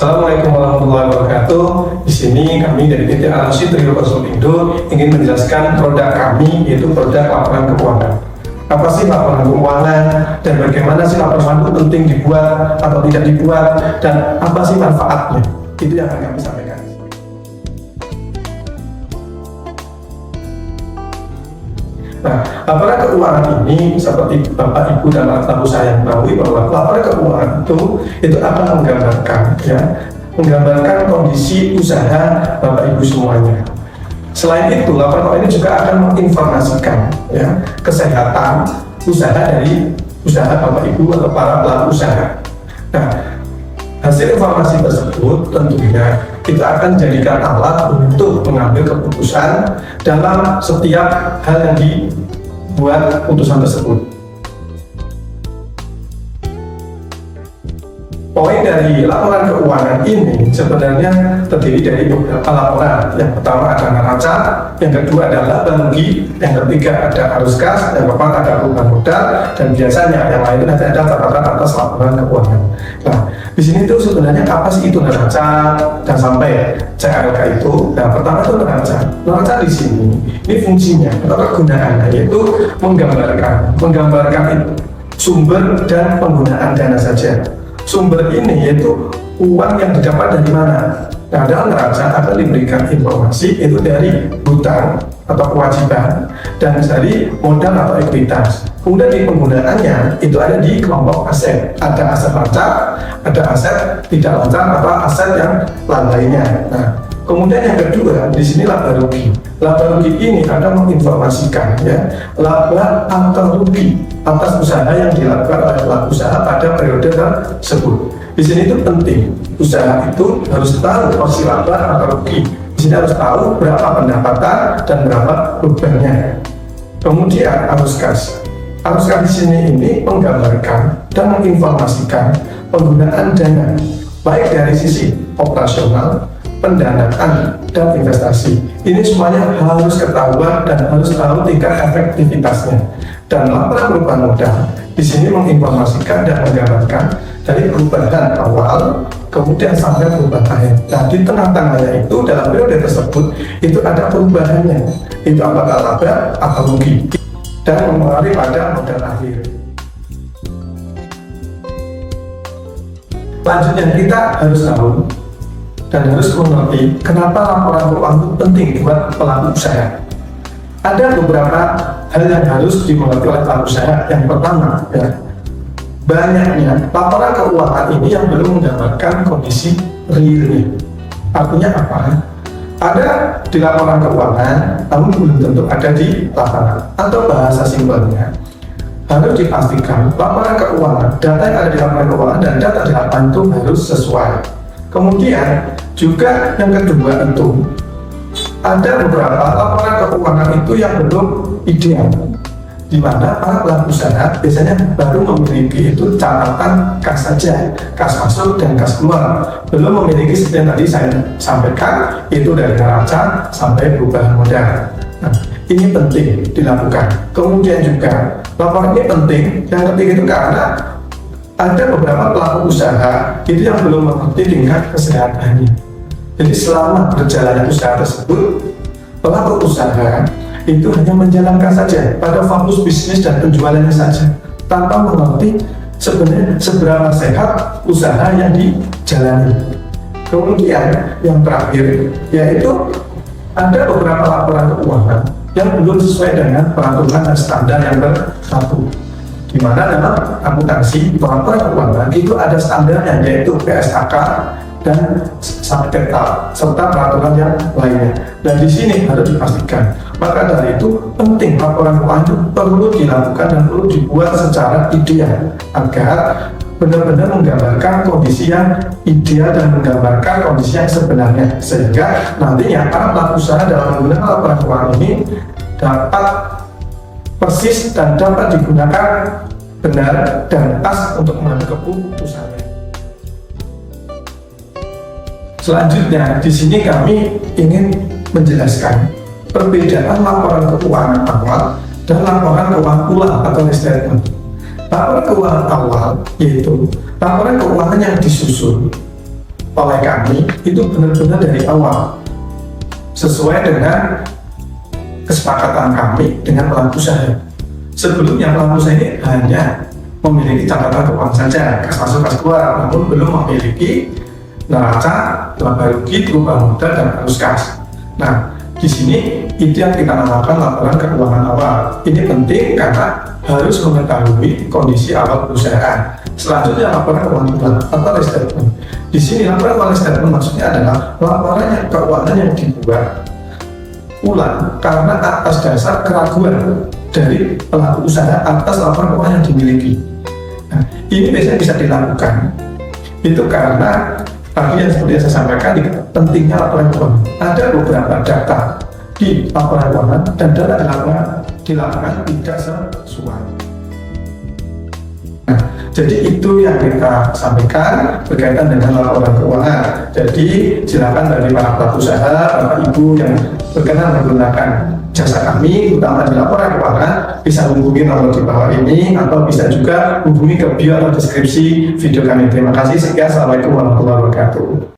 Assalamualaikum warahmatullahi wabarakatuh. Di sini kami dari PT Al-Rasyid Trio Konsulindo ingin menjelaskan produk kami, yaitu produk laporan keuangan. Apa sih laporan keuangan dan bagaimana sih laporan itu penting dibuat atau tidak dibuat, dan apa sih manfaatnya? Itu yang akan kami sampaikan. Nah, laporan keuangan ini seperti Bapak Ibu dan anak saya yang tahu bahwa laporan keuangan itu akan menggambarkan kondisi usaha Bapak Ibu semuanya. Selain itu, laporan keuangan ini juga akan menginformasikan kesehatan usaha dari usaha Bapak Ibu atau para pelaku usaha. Nah, hasil informasi tersebut tentunya kita akan jadikan alat untuk mengambil keputusan dalam setiap hal yang dibuat putusan tersebut. Poin dari laporan keuangan ini sebenarnya terdiri dari beberapa laporan. Yang pertama ada neraca, yang kedua ada laba rugi, yang ketiga ada arus kas, yang keempat ada perubahan modal, dan biasanya yang lain nanti ada catatan atas laporan keuangan. Nah, di sini tuh sebenarnya apa sih itu neraca dan sampai CLK itu? Nah, pertama itu neraca. Neraca di sini ini fungsinya atau kegunaannya yaitu menggambarkan itu sumber dan penggunaan dana saja. Sumber ini yaitu uang yang didapat dari mana. Nah, dalam neraca akan diberikan informasi itu dari hutang atau kewajiban dan dari modal atau ekuitas. Kemudian di penggunaannya itu ada di kelompok aset. Ada aset lancar, ada aset tidak lancar atau aset yang lainnya. Nah, kemudian yang kedua di sini laba rugi. Laba rugi ini akan menginformasikan laba atau rugi atas usaha yang dilakukan oleh pelaku usaha pada periode tersebut. Di sini itu penting, usaha itu harus tahu porsi laba atau rugi. Di sini harus tahu berapa pendapatan dan berapa bebannya. Kemudian arus kas. Arus kas di sini ini menggambarkan dan menginformasikan penggunaan dana baik dari sisi operasional, pendanaan, dan investasi. Ini semuanya harus ketahuan dan harus tahu tingkat efektivitasnya. Dan laporan perubahan modal di sini menginformasikan dan menggambarkan dari perubahan awal kemudian sampai perubahan akhir. Nah, di tengah-tengahnya itu dalam periode tersebut itu ada perubahannya, itu apakah laba atau rugi, dan mempengaruhi pada modal akhir. Selanjutnya kita harus tahu dan harus mengerti kenapa laporan keuangan itu penting buat pelaku usaha. Ada beberapa hal yang harus dimengerti oleh pelaku usaha. Yang pertama, banyaknya laporan keuangan ini yang belum menggambarkan kondisi realnya. Artinya apa? Ada di laporan keuangan, namun belum tentu ada di lapangan. Atau bahasa simpelnya, harus dipastikan laporan keuangan, data yang ada di laporan keuangan dan data di lapangan itu harus sesuai. Kemudian juga yang kedua itu ada beberapa laporan keuangan itu yang belum ideal, di mana para pelaku usaha biasanya baru memiliki itu catatan kas saja, kas masuk dan kas keluar, belum memiliki seperti yang tadi saya sampaikan, itu dari neraca sampai perubahan modal. Nah, ini penting dilakukan. Kemudian juga laporan ini penting yang ketiga itu karena ada beberapa pelaku usaha itu yang belum mengerti tingkat kesehatannya. Jadi selama berjalannya usaha tersebut, pelaku usaha itu hanya menjalankan saja pada fokus bisnis dan penjualannya saja, tanpa mengerti sebenarnya seberapa sehat usaha yang dijalani. Kemudian yang terakhir yaitu ada beberapa laporan keuangan yang belum sesuai dengan peraturan dan standar yang berlaku. Di mana dalam akuntansi laporan keuangan itu ada standarnya, yaitu PSAK dan Sapeta serta peraturan yang lainnya. Dan di sini harus dipastikan. Maka dari itu penting laporan keuangan itu perlu dilakukan dan perlu dibuat secara ideal agar benar-benar menggambarkan kondisi yang ideal dan menggambarkan kondisi yang sebenarnya, sehingga nantinya para pelaku usaha dalam menggunakan laporan keuangan ini dapat persis dan dapat digunakan benar dan pas untuk mengambil keputusannya. Selanjutnya, di sini kami ingin menjelaskan perbedaan laporan keuangan awal dan laporan keuangan ulang atau restatement. Laporan keuangan awal yaitu laporan keuangan yang disusun oleh kami itu benar-benar dari awal sesuai dengan kesepakatan kami dengan pelaku usaha. Sebelumnya pelaku usaha ini hanya memiliki catatan keuangan saja, kas masuk kas keluar, namun belum memiliki neraca, laba rugi, perubahan modal, dan arus kas. Nah, di sini itu yang kita namakan laporan keuangan awal. Ini penting karena harus mengetahui kondisi awal perusahaan. Selanjutnya laporan keuangan atau restatement. Di sini laporan keuangan restatement maksudnya adalah laporan keuangan yang dibuat ulang karena atas dasar keraguan dari pelaku usaha atas laporan keuangan yang dimiliki. Nah, ini biasanya bisa dilakukan itu karena tadi yang seperti yang saya sampaikan, pentingnya laporan keuangan. Ada beberapa data di laporan keuangan dan data di lapangan tidak sesuai. Nah, jadi itu yang kita sampaikan berkaitan dengan laporan keuangan. Jadi silakan dari para pelaku usaha, Bapak Ibu yang berkenan menggunakan jasa kami, terutama di laporan keuangan, bisa hubungi nomor di bawah ini atau bisa juga hubungi ke bio atau deskripsi video kami. Terima kasih, sekian, assalamualaikum warahmatullahi wabarakatuh.